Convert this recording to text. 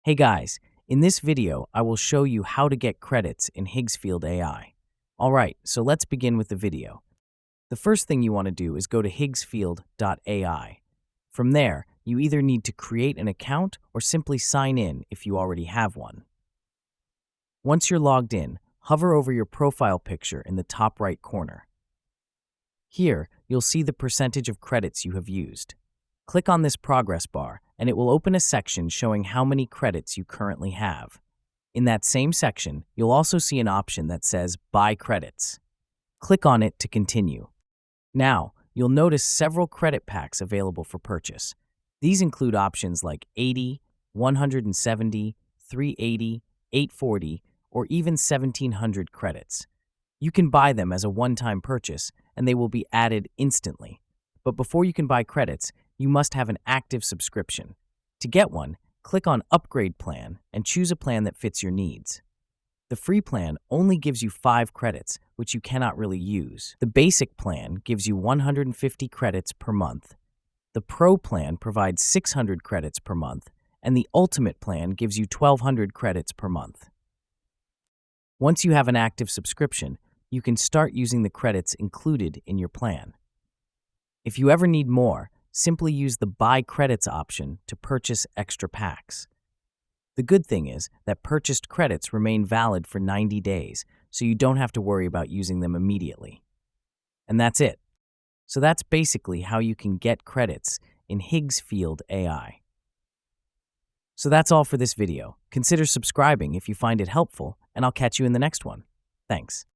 Hey guys, in this video, I will show you how to get credits in Higgsfield AI. Alright, so let's begin with the video. The first thing you want to do is go to Higgsfield AI. From there, you either need to create an account or simply sign in if you already have one. Once you're logged in, hover over your profile picture in the top right corner. Here, you'll see the percentage of credits you have used. Click on this progress bar, and it will open a section showing how many credits you currently have. In that same section, you'll also see an option that says Buy Credits. Click on it to continue. Now, you'll notice several credit packs available for purchase. These include options like 80, 170, 380, 840, or even 1700 credits. You can buy them as a one-time purchase, and they will be added instantly. But before you can buy credits, you must have an active subscription. To get one, click on Upgrade Plan and choose a plan that fits your needs. The free plan only gives you 5 credits, which you cannot really use. The basic plan gives you 150 credits per month. The Pro plan provides 600 credits per month, and the Ultimate plan gives you 1,200 credits per month. Once you have an active subscription, you can start using the credits included in your plan. If you ever need more, simply use the Buy Credits option to purchase extra packs. The good thing is that purchased credits remain valid for 90 days, so you don't have to worry about using them immediately. And that's it. So that's basically how you can get credits in Higgsfield AI. So that's all for this video. Consider subscribing if you find it helpful, and I'll catch you in the next one. Thanks.